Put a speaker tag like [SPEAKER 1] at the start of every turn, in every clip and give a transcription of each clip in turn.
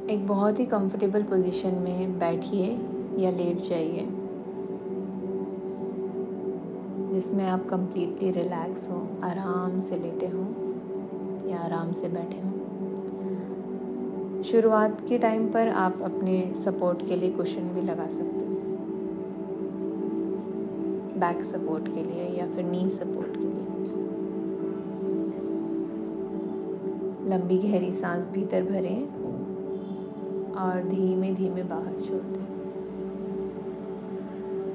[SPEAKER 1] एक बहुत ही comfortable position में बैठिए या लेट जाइए, जिसमें आप कंप्लीटली रिलैक्स हो, आराम से लेटे हों या आराम से बैठे हों। शुरुआत के टाइम पर आप अपने सपोर्ट के लिए कुशन भी लगा सकते हैं, बैक सपोर्ट के लिए या फिर नी सपोर्ट के लिए। लंबी गहरी सांस भीतर भरें और धीमे धीमे बाहर छोड़ दें।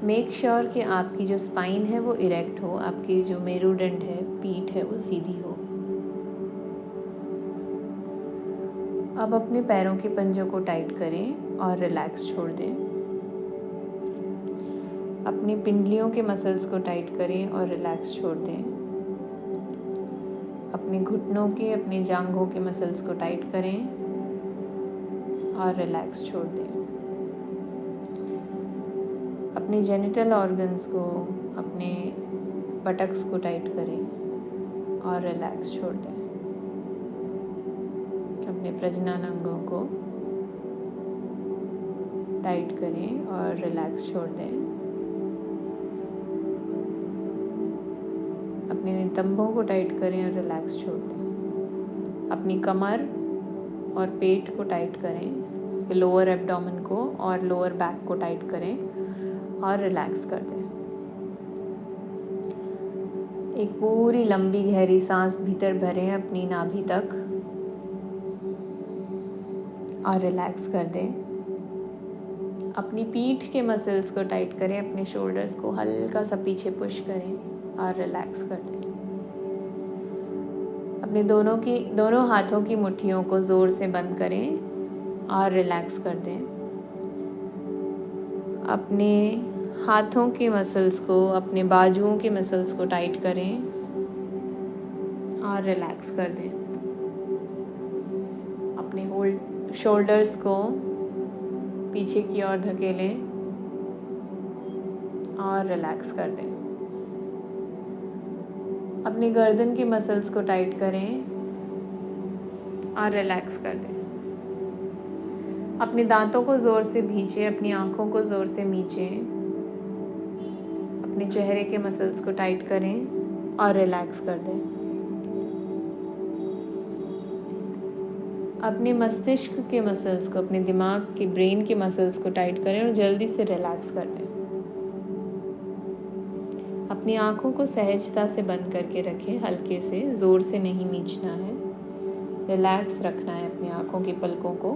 [SPEAKER 1] मेक श्योर कि आपकी जो स्पाइन है वो इरेक्ट हो, आपकी जो मेरुदंड है, पीठ है, वो सीधी हो। अब अपने पैरों के पंजों को टाइट करें और रिलैक्स छोड़ दें। अपनी पिंडलियों के मसल्स को टाइट करें और रिलैक्स छोड़ दें। अपने घुटनों के, अपने जांघों के मसल्स को टाइट करें और रिलैक्स छोड़ दें। अपने जेनिटल ऑर्गन्स को, अपने बटक्स को टाइट करें और रिलैक्स छोड़ दें। अपने प्रजनन अंगों को टाइट करें और रिलैक्स छोड़ दें। अपने नितंबों को टाइट करें और रिलैक्स छोड़ दें। अपनी कमर और पेट को टाइट करें, लोअर एब्डोमेन को और लोअर बैक को टाइट करें और रिलैक्स कर दें। एक पूरी लंबी गहरी सांस भीतर भरें अपनी नाभि तक और रिलैक्स कर दें। अपनी पीठ के मसल्स को टाइट करें, अपने शोल्डर्स को हल्का सा पीछे पुश करें और रिलैक्स कर दें। अपने दोनों हाथों की मुट्ठियों को ज़ोर से बंद करें और रिलैक्स कर दें। अपने हाथों के मसल्स को, अपने बाजुओं के मसल्स को टाइट करें और रिलैक्स कर दें। अपने शोल्डर्स को पीछे की ओर धकेलें और रिलैक्स कर दें। अपने गर्दन के मसल्स को टाइट करें और रिलैक्स कर दें। अपने दांतों को ज़ोर से भींचें, अपनी आँखों को ज़ोर से मीचें। अपने चेहरे के मसल्स को टाइट करें और रिलैक्स कर दें। अपने मस्तिष्क के मसल्स को, अपने दिमाग के, ब्रेन के मसल्स को टाइट करें और जल्दी से रिलैक्स कर दें। अपनी आँखों को सहजता से बंद करके रखें, हल्के से, ज़ोर से नहीं मीचना है, रिलैक्स रखना है अपनी आँखों की पलकों को।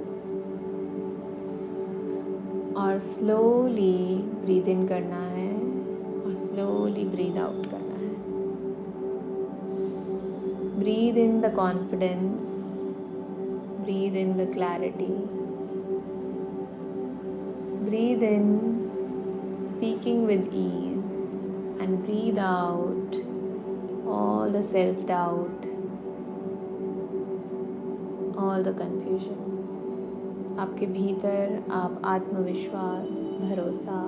[SPEAKER 1] और स्लोली ब्रीद इन करना है और स्लोली ब्रीद आउट करना है। Breathe in the confidence, breathe in the clarity, breathe in speaking with ease and breathe out all the self-doubt, all the confusion. आपके भीतर आप आत्मविश्वास, भरोसा,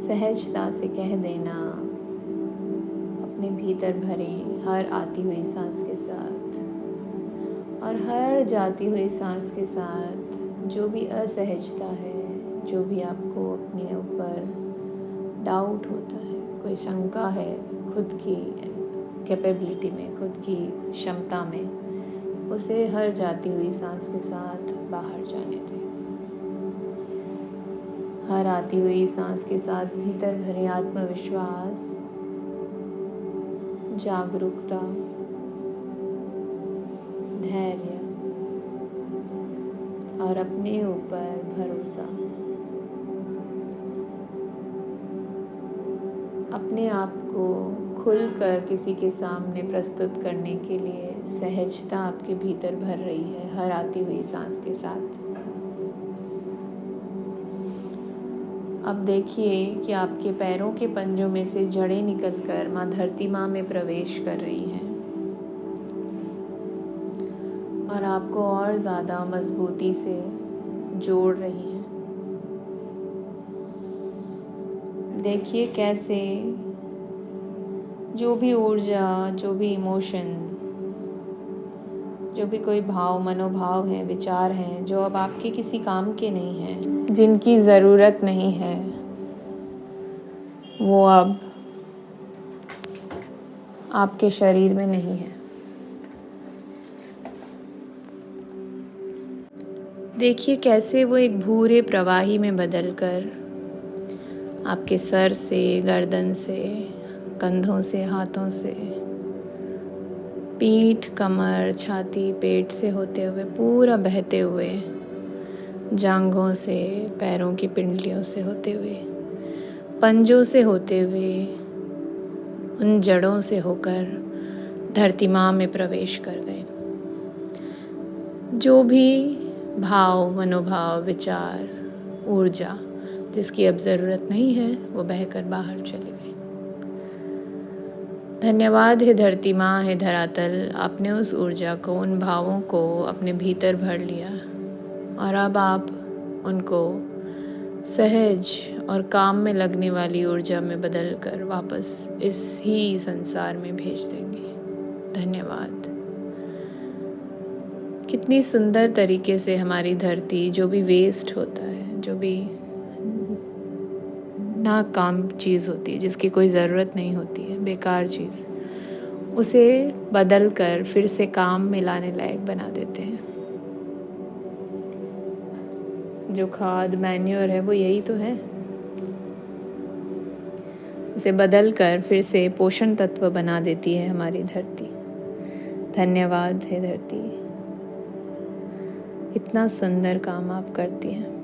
[SPEAKER 1] सहजता से कह देना अपने भीतर भरें हर आती हुई सांस के साथ, और हर जाती हुई सांस के साथ जो भी असहजता है, जो भी आपको अपने ऊपर डाउट होता है, कोई शंका है खुद की कैपेबिलिटी में, खुद की क्षमता में, उसे हर जाती हुई सांस के साथ बाहर जाने दें। हर आती हुई सांस के साथ भीतर भरे आत्मविश्वास, जागरूकता, धैर्य और अपने ऊपर भरोसा, अपने आप को खुलकर किसी के सामने प्रस्तुत करने के लिए सहजता आपके भीतर भर रही है हर आती हुई सांस के साथ। अब देखिए कि आपके पैरों के पंजों में से जड़ें निकलकर माँ धरती माँ में प्रवेश कर रही हैं और आपको और ज़्यादा मजबूती से जोड़ रही हैं। देखिए कैसे जो भी ऊर्जा, जो भी इमोशन, जो भी कोई भाव, मनोभाव हैं, विचार हैं जो अब आपके किसी काम के नहीं हैं, जिनकी ज़रूरत नहीं है, वो अब आपके शरीर में नहीं है। देखिए कैसे वो एक भूरे प्रवाही में बदलकर आपके सर से, गर्दन से, कंधों से, हाथों से, पीठ, कमर, छाती, पेट से होते हुए, पूरा बहते हुए, जांघों से, पैरों की पिंडलियों से होते हुए, पंजों से होते हुए, उन जड़ों से होकर धरती माँ में प्रवेश कर गए। जो भी भाव, मनोभाव, विचार, ऊर्जा जिसकी अब ज़रूरत नहीं है, वो बहकर बाहर चले गए। धन्यवाद है धरती माँ, है धरातल, आपने उस ऊर्जा को, उन भावों को अपने भीतर भर लिया और अब आप उनको सहज और काम में लगने वाली ऊर्जा में बदलकर वापस इस ही संसार में भेज देंगे। धन्यवाद। कितनी सुंदर तरीके से हमारी धरती, जो भी वेस्ट होता है, जो भी ना काम चीज़ होती है, जिसकी कोई ज़रूरत नहीं होती है, बेकार चीज़, उसे बदल कर फिर से काम में लाने लायक बना देते हैं। जो खाद, मैन्योर है, वो यही तो है। उसे बदल कर फिर से पोषण तत्व बना देती है हमारी धरती। धन्यवाद है धरती, इतना सुंदर काम आप करती हैं।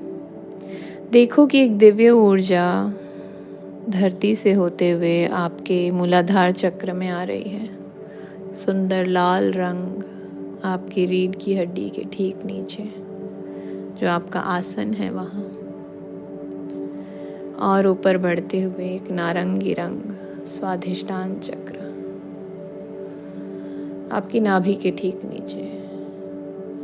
[SPEAKER 1] देखो कि एक दिव्य ऊर्जा धरती से होते हुए आपके मूलाधार चक्र में आ रही है। सुंदर लाल रंग आपकी रीढ़ की हड्डी के ठीक नीचे, जो आपका आसन है वहाँ, और ऊपर बढ़ते हुए एक नारंगी रंग स्वाधिष्ठान चक्र आपकी नाभि के ठीक नीचे।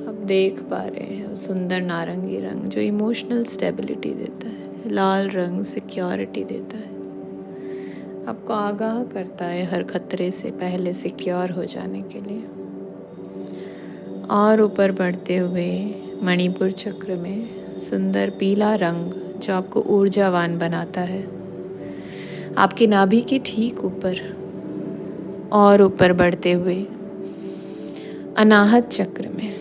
[SPEAKER 1] आप देख पा रहे हैं वो सुंदर नारंगी रंग जो इमोशनल स्टेबिलिटी देता है, लाल रंग सिक्योरिटी देता है, आपको आगाह करता है हर खतरे से पहले सिक्योर हो जाने के लिए। और ऊपर बढ़ते हुए मणिपुर चक्र में सुंदर पीला रंग जो आपको ऊर्जावान बनाता है, आपकी नाभि के ठीक ऊपर। और ऊपर बढ़ते हुए अनाहत चक्र में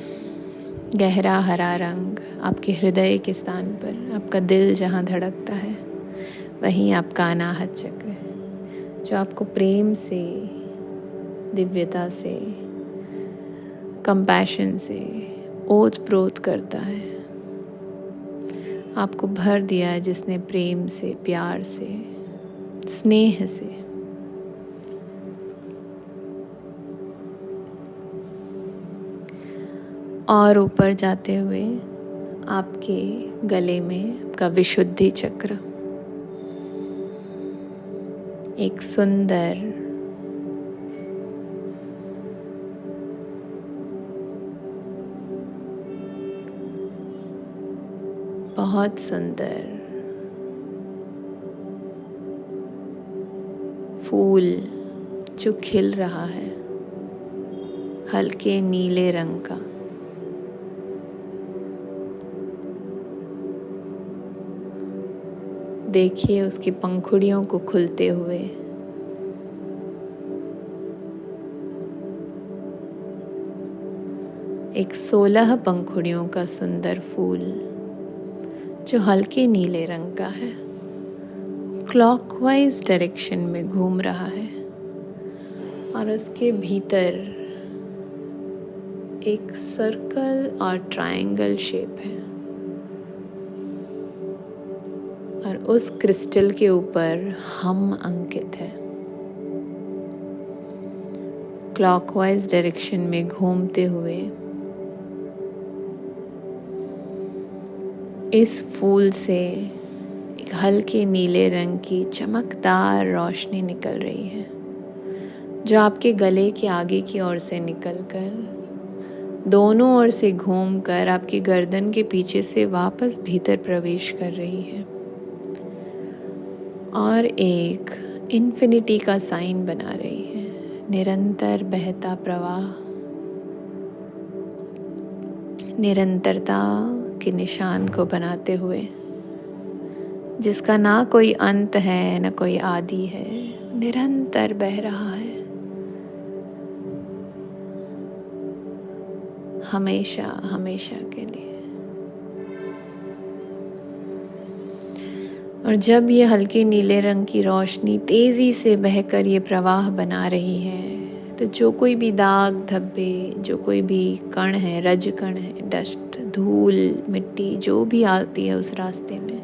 [SPEAKER 1] गहरा हरा रंग आपके हृदय के स्थान पर, आपका दिल जहाँ धड़कता है वहीं आपका अनाहत चक्र है, जो आपको प्रेम से, दिव्यता से, कंपैशन से ओत-प्रोत करता है। आपको भर दिया है जिसने प्रेम से, प्यार से, स्नेह से। और ऊपर जाते हुए आपके गले में आपका विशुद्धि चक्र, एक सुंदर बहुत सुंदर फूल जो खिल रहा है, हल्के नीले रंग का। देखिए उसकी पंखुड़ियों को खुलते हुए। एक 16 पंखुड़ियों का सुंदर फूल जो हल्के नीले रंग का है, क्लॉकवाइज डायरेक्शन में घूम रहा है और उसके भीतर एक सर्कल और ट्रायंगल शेप है और उस क्रिस्टल के ऊपर हम अंकित है। क्लॉकवाइज डायरेक्शन में घूमते हुए इस फूल से एक हल्के नीले रंग की चमकदार रोशनी निकल रही है, जो आपके गले के आगे की ओर से निकलकर दोनों ओर से घूमकर आपकी गर्दन के पीछे से वापस भीतर प्रवेश कर रही है और एक इन्फिनिटी का साइन बना रही है। निरंतर बहता प्रवाह निरंतरता के निशान को बनाते हुए, जिसका ना कोई अंत है न कोई आदि है, निरंतर बह रहा है, हमेशा हमेशा के लिए। और जब ये हल्के नीले रंग की रोशनी तेजी से बहकर ये प्रवाह बना रही है, तो जो कोई भी दाग धब्बे, जो कोई भी कण है, रज कण है, डस्ट, धूल, मिट्टी जो भी आती है उस रास्ते में,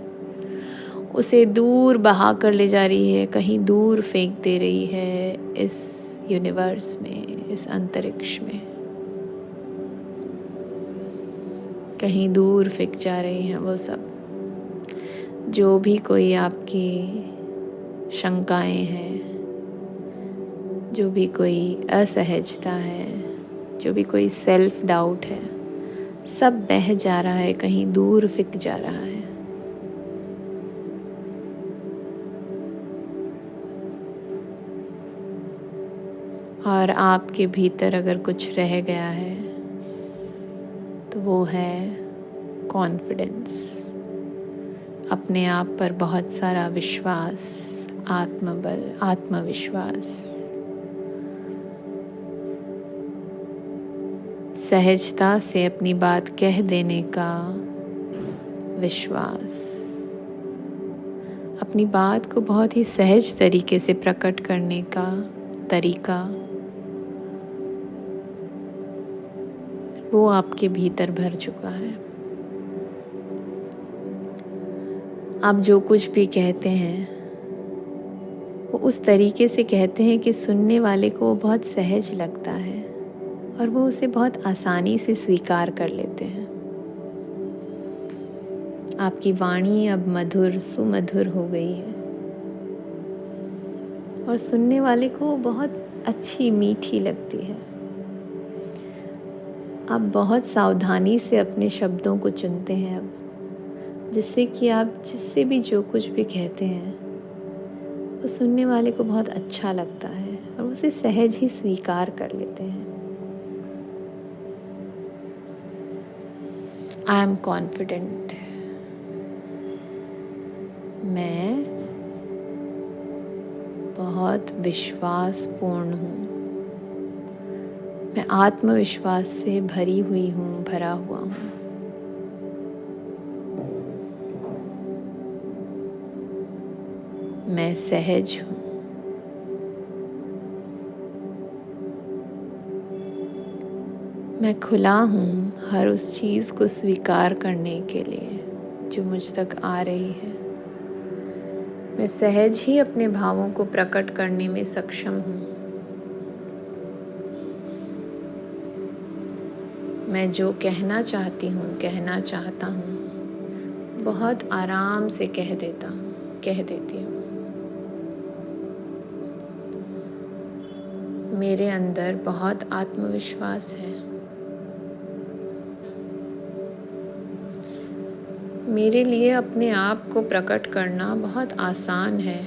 [SPEAKER 1] उसे दूर बहा कर ले जा रही है, कहीं दूर फेंक दे रही है इस यूनिवर्स में, इस अंतरिक्ष में। कहीं दूर फेंक जा रही हैं वो सब, जो भी कोई आपकी शंकाएं हैं, जो भी कोई असहजता है, जो भी कोई सेल्फ डाउट है, सब बह जा रहा है, कहीं दूर फेंक जा रहा है। और आपके भीतर अगर कुछ रह गया है तो वो है कॉन्फिडेंस, अपने आप पर बहुत सारा विश्वास, आत्मबल, आत्मविश्वास, सहजता से अपनी बात कह देने का विश्वास, अपनी बात को बहुत ही सहज तरीके से प्रकट करने का तरीका, वो आपके भीतर भर चुका है। आप जो कुछ भी कहते हैं वो उस तरीके से कहते हैं कि सुनने वाले को बहुत सहज लगता है और वो उसे बहुत आसानी से स्वीकार कर लेते हैं। आपकी वाणी अब मधुर, सुमधुर हो गई है और सुनने वाले को बहुत अच्छी, मीठी लगती है। आप बहुत सावधानी से अपने शब्दों को चुनते हैं अब, जिससे कि आप जिससे भी जो कुछ भी कहते हैं वो सुनने वाले को बहुत अच्छा लगता है और उसे सहज ही स्वीकार कर लेते हैं। आई एम कॉन्फिडेंट, मैं बहुत विश्वासपूर्ण हूँ, मैं आत्मविश्वास से भरी हुई हूँ, भरा हुआ हूँ। मैं सहज हूँ, मैं खुला हूँ हर उस चीज़ को स्वीकार करने के लिए जो मुझ तक आ रही है। मैं सहज ही अपने भावों को प्रकट करने में सक्षम हूँ। मैं जो कहना चाहती हूँ, कहना चाहता हूँ, बहुत आराम से कह देता हूँ, कह देती हूँ। मेरे अंदर बहुत आत्मविश्वास है। मेरे लिए अपने आप को प्रकट करना बहुत आसान है।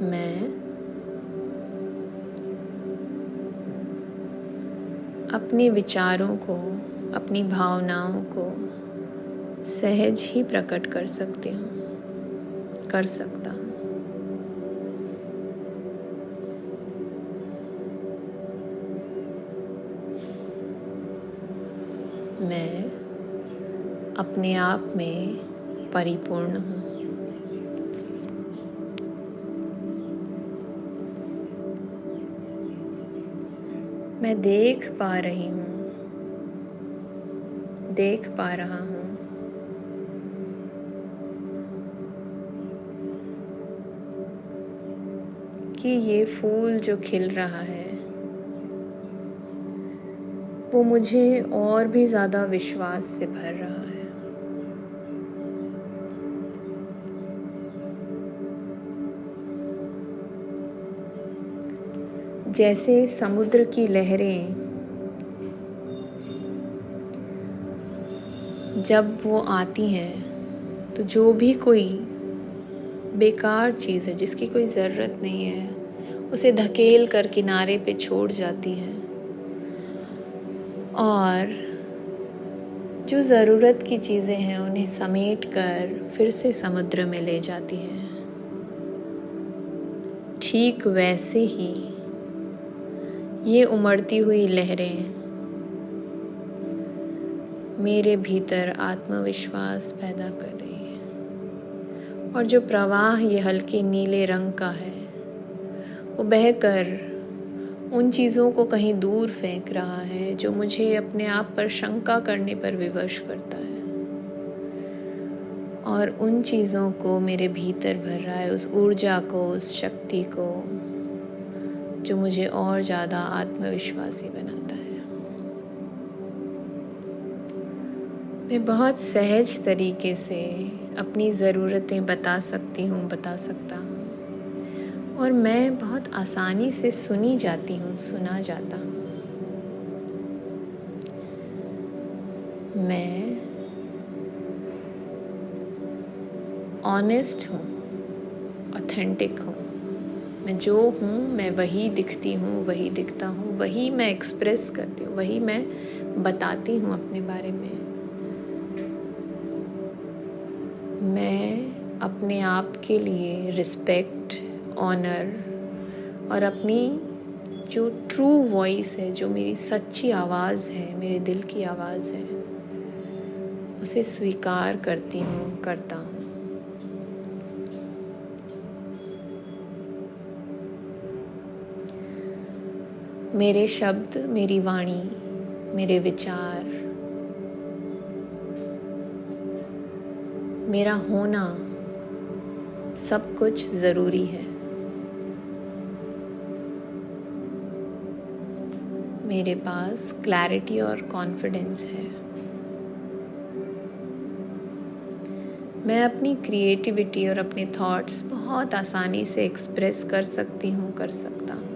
[SPEAKER 1] मैं अपने विचारों को, अपनी भावनाओं को सहज ही प्रकट कर सकती हूँ, कर सकता हूँ। मैं अपने आप में परिपूर्ण हूँ। मैं देख पा रही हूँ, देख पा रहा हूँ कि ये फूल जो खिल रहा है वो मुझे और भी ज़्यादा विश्वास से भर रहा है। जैसे समुद्र की लहरें जब वो आती हैं तो जो भी कोई बेकार चीज़ है जिसकी कोई ज़रूरत नहीं है, उसे धकेल कर किनारे पे छोड़ जाती है और जो ज़रूरत की चीज़ें हैं उन्हें समेट कर फिर से समुद्र में ले जाती है। ठीक वैसे ही ये उमड़ती हुई लहरें मेरे भीतर आत्मविश्वास पैदा कर रही है और जो प्रवाह ये हल्के नीले रंग का है वो बहकर उन चीज़ों को कहीं दूर फेंक रहा है जो मुझे अपने आप पर शंका करने पर विवश करता है और उन चीज़ों को मेरे भीतर भर रहा है, उस ऊर्जा को, उस शक्ति को जो मुझे और ज़्यादा आत्मविश्वासी बनाता है। मैं बहुत सहज तरीके से अपनी ज़रूरतें बता सकती हूँ, बता सकता हूँ और मैं बहुत आसानी से सुनी जाती हूँ, सुना जाता हूँ। मैं ऑनेस्ट हूँ, ऑथेंटिक हूँ। मैं जो हूँ मैं वही दिखती हूँ, वही दिखता हूँ, वही मैं एक्सप्रेस करती हूँ, वही मैं बताती हूँ अपने बारे में। मैं अपने आप के लिए रिस्पेक्ट, ऑनर और अपनी जो ट्रू वॉइस है, जो मेरी सच्ची आवाज़ है, मेरे दिल की आवाज़ है, उसे स्वीकार करती हूँ, करता हूँ। मेरे शब्द, मेरी वाणी, मेरे विचार, मेरा होना सब कुछ ज़रूरी है। मेरे पास क्लैरिटी और कॉन्फिडेंस है। मैं अपनी क्रिएटिविटी और अपने थॉट्स बहुत आसानी से एक्सप्रेस कर सकती हूँ, कर सकता हूँ।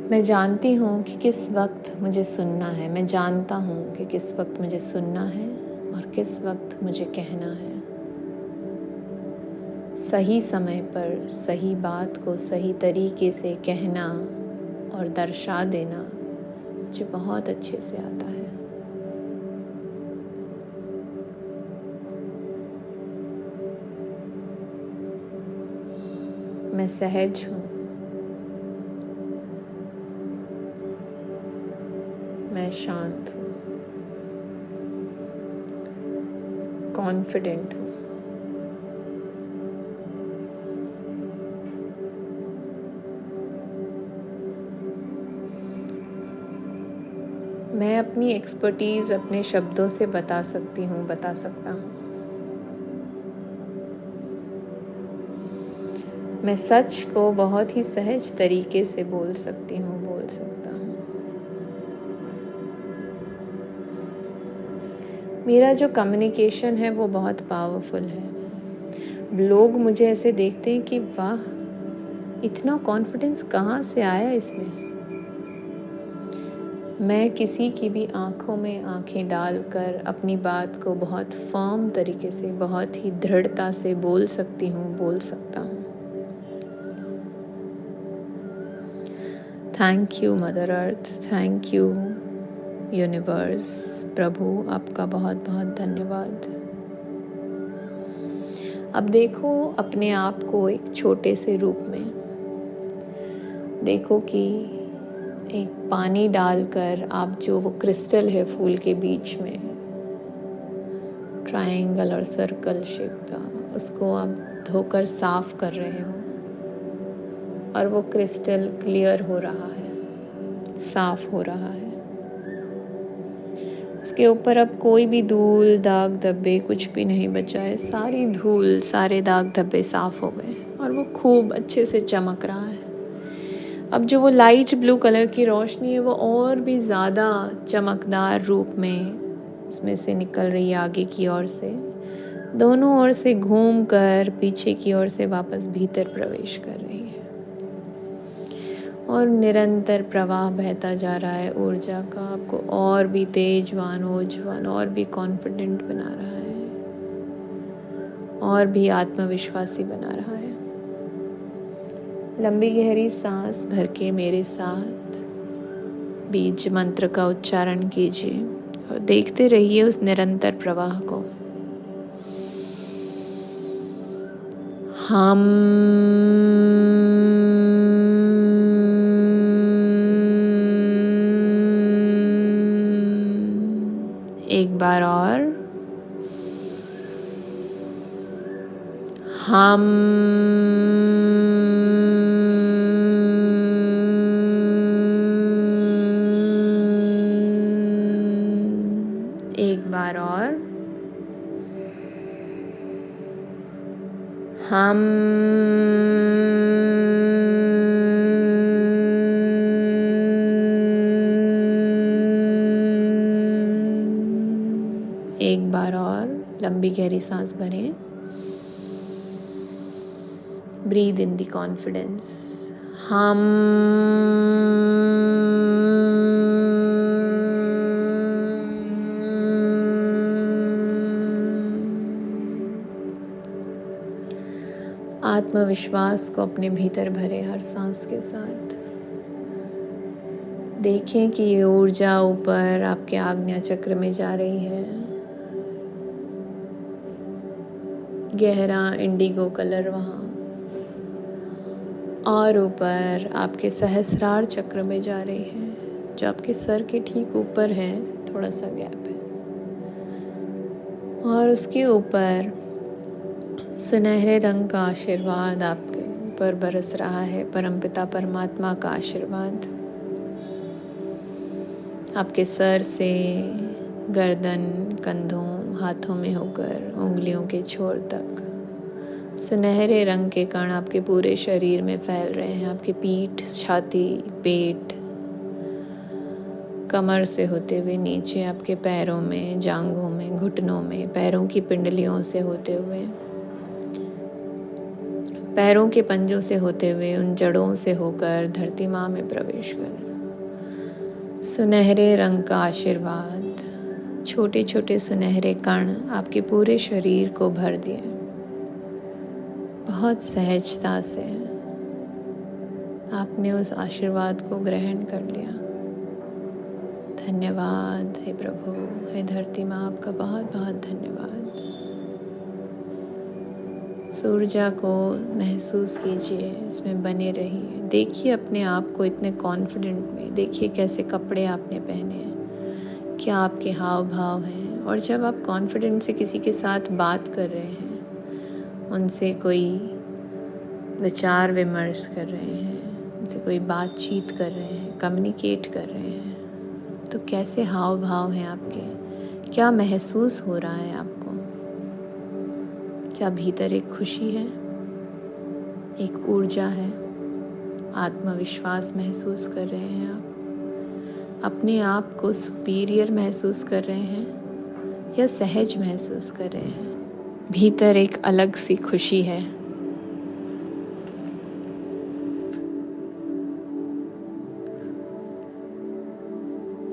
[SPEAKER 1] मैं जानती हूँ कि किस वक्त मुझे सुनना है। मैं जानता हूँ कि किस वक्त मुझे सुनना है और किस वक्त मुझे कहना है। सही समय पर सही बात को सही तरीके से कहना और दर्शा देना मुझे बहुत अच्छे से आता है। मैं सहज हूँ। मैं शांत हूँ, कॉन्फिडेंट हूँ। मैं अपनी एक्सपर्टीज़ अपने शब्दों से बता सकती हूँ, बता सकता हूँ। मैं सच को बहुत ही सहज तरीके से बोल सकती हूँ, बोल सकता हूँ। मेरा जो कम्युनिकेशन है वो बहुत पावरफुल है। लोग मुझे ऐसे देखते हैं कि वाह, इतना कॉन्फिडेंस कहाँ से आया इसमें। मैं किसी की भी आँखों में आँखें डालकर अपनी बात को बहुत फर्म तरीके से, बहुत ही दृढ़ता से बोल सकती हूँ, बोल सकता हूँ। Thank you Mother Earth, thank you universe, प्रभु आपका बहुत बहुत धन्यवाद। अब देखो अपने आप को एक छोटे से रूप में। देखो कि एक पानी डालकर आप जो वो क्रिस्टल है फूल के बीच में, ट्रायंगल और सर्कल शेप का, उसको आप धोकर साफ कर रहे हो और वो क्रिस्टल क्लियर हो रहा है, साफ हो रहा है। उसके ऊपर अब कोई भी धूल, दाग धब्बे कुछ भी नहीं बचा है। सारी धूल, सारे दाग धब्बे साफ हो गए और वो खूब अच्छे से चमक रहा है। अब जो वो लाइट ब्लू कलर की रोशनी है वो और भी ज़्यादा चमकदार रूप में उसमें से निकल रही है, आगे की ओर से, दोनों ओर से घूमकर पीछे की ओर से वापस भीतर प्रवेश कर रही है। और निरंतर प्रवाह बहता जा रहा है ऊर्जा का, आपको और भी तेजवान, ऊर्जावान और भी कॉन्फिडेंट बना रहा है और भी आत्मविश्वासी बना रहा है। लंबी गहरी सांस भर के मेरे साथ बीज मंत्र का उच्चारण कीजिए और देखते रहिए उस निरंतर प्रवाह को। हम एक बार और हम एक बार और हम एक बार और लंबी गहरी सांस भरें। Breathe in the confidence. हम आत्मविश्वास को अपने भीतर भरे हर सांस के साथ। देखें कि ये ऊर्जा ऊपर आपके आज्ञा चक्र में जा रही है। गहरा इंडिगो कलर वहाँ, और ऊपर आपके सहस्रार चक्र में जा रही है, जो आपके सर के ठीक ऊपर है, थोड़ा सा गैप है। और उसके ऊपर सुनहरे रंग का आशीर्वाद आपके ऊपर बरस रहा है, परमपिता परमात्मा का आशीर्वाद। आपके सर से गर्दन, कंधों, हाथों में होकर उंगलियों के छोर तक सुनहरे रंग के कण आपके पूरे शरीर में फैल रहे हैं। आपकी पीठ, छाती, पेट, कमर से होते हुए नीचे आपके पैरों में, जांघों में, घुटनों में, पैरों की पिंडलियों से होते हुए, पैरों के पंजों से होते हुए, उन जड़ों से होकर धरती माँ में प्रवेश कर सुनहरे रंग का आशीर्वाद, छोटे छोटे सुनहरे कण आपके पूरे शरीर को भर दिए। बहुत सहजता से आपने उस आशीर्वाद को ग्रहण कर लिया। धन्यवाद हे प्रभु, हे धरती माँ, आपका बहुत बहुत धन्यवाद। इस ऊर्जा को महसूस कीजिए, इसमें बने रहिए। देखिए अपने आप को इतने कॉन्फिडेंट में, देखिए कैसे कपड़े आपने पहने हैं, क्या आपके हाव भाव हैं। और जब आप कॉन्फिडेंट से किसी के साथ बात कर रहे हैं, उनसे कोई विचार विमर्श कर रहे हैं, उनसे कोई बातचीत कर रहे हैं, कम्युनिकेट कर रहे हैं, तो कैसे हाव भाव हैं आपके, क्या महसूस हो रहा है आपको। क्या भीतर एक खुशी है, एक ऊर्जा है, आत्मविश्वास महसूस कर रहे हैं आप, अपने आप को सुपीरियर महसूस कर रहे हैं या सहज महसूस कर रहे हैं। भीतर एक अलग सी खुशी है।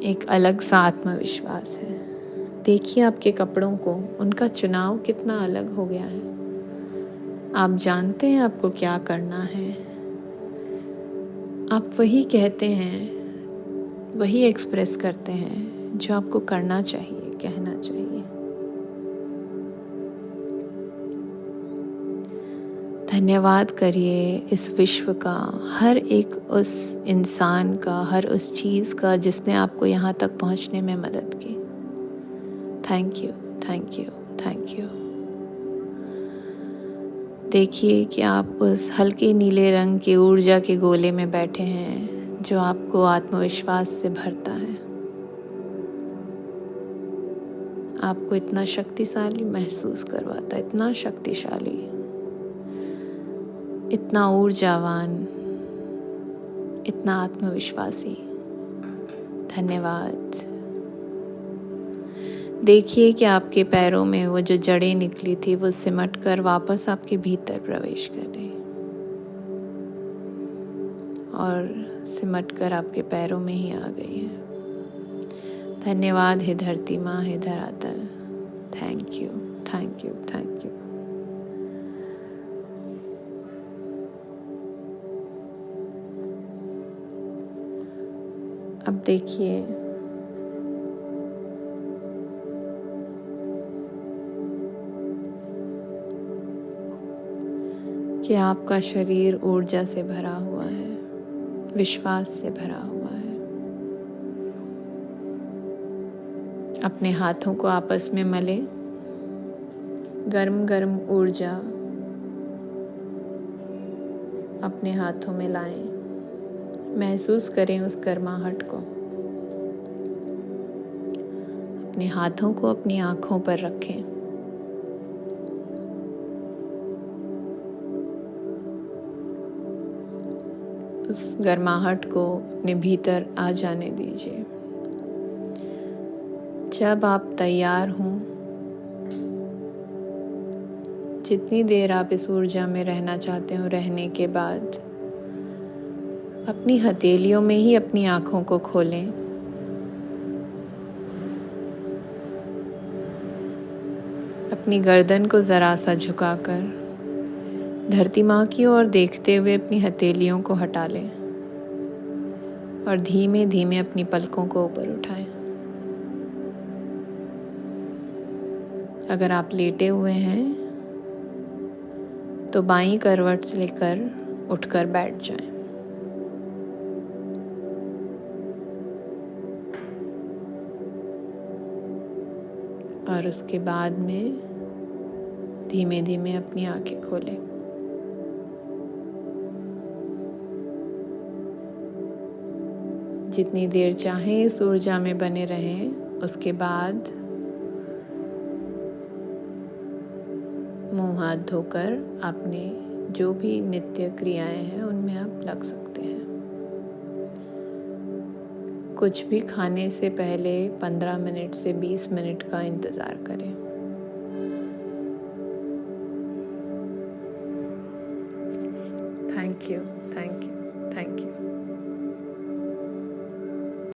[SPEAKER 1] एक अलग सा आत्मविश्वास है। देखिए आपके कपड़ों को, उनका चुनाव कितना अलग हो गया है। आप जानते हैं आपको क्या करना है। आप वही कहते हैं, वही एक्सप्रेस करते हैं जो आपको करना चाहिए, कहना चाहिए। धन्यवाद करिए इस विश्व का, हर एक उस इंसान का, हर उस चीज़ का जिसने आपको यहाँ तक पहुँचने में मदद की। Thank you, thank you, thank you. देखिए कि आप उस हल्के नीले रंग की ऊर्जा के गोले में बैठे हैं, जो आपको आत्मविश्वास से भरता है, आपको इतना शक्तिशाली महसूस करवाता है, इतना शक्तिशाली, इतना ऊर्जावान, इतना आत्मविश्वासी। धन्यवाद। देखिए कि आपके पैरों में वो जो जड़ें निकली थी, वो सिमट कर वापस आपके भीतर प्रवेश कर रही, और सिमट कर आपके पैरों में ही आ गई है। धन्यवाद हे धरती माँ, हे धरातल। Thank you, thank you, thank you. अब देखिए कि आपका शरीर ऊर्जा से भरा हुआ है, विश्वास से भरा हुआ है। अपने हाथों को आपस में मले, गर्म गर्म ऊर्जा अपने हाथों में लाएं। महसूस करें उस गर्माहट को। अपने हाथों को अपनी आँखों पर रखें। उस गर्माहट को अपने भीतर आ जाने दीजिए। जब आप तैयार हों, जितनी देर आप इस ऊर्जा में रहना चाहते हो, रहने के बाद अपनी हथेलियों में ही अपनी आँखों को खोलें। अपनी गर्दन को ज़रा सा झुकाकर धरती माँ की ओर देखते हुए अपनी हथेलियों को हटा लें और धीमे धीमे अपनी पलकों को ऊपर उठाएं। अगर आप लेटे हुए हैं तो बाईं करवट लेकर उठकर बैठ जाएं। और उसके बाद में धीमे धीमे अपनी आंखें खोलें। जितनी देर चाहें इस ऊर्जा में बने रहें। उसके बाद मुंह हाथ धोकर आपने जो भी नित्य क्रियाएं हैं उनमें आप लग सकते हैं। कुछ भी खाने से पहले 15 मिनट से 20 मिनट का इंतज़ार करें। Thank you, thank you, thank you.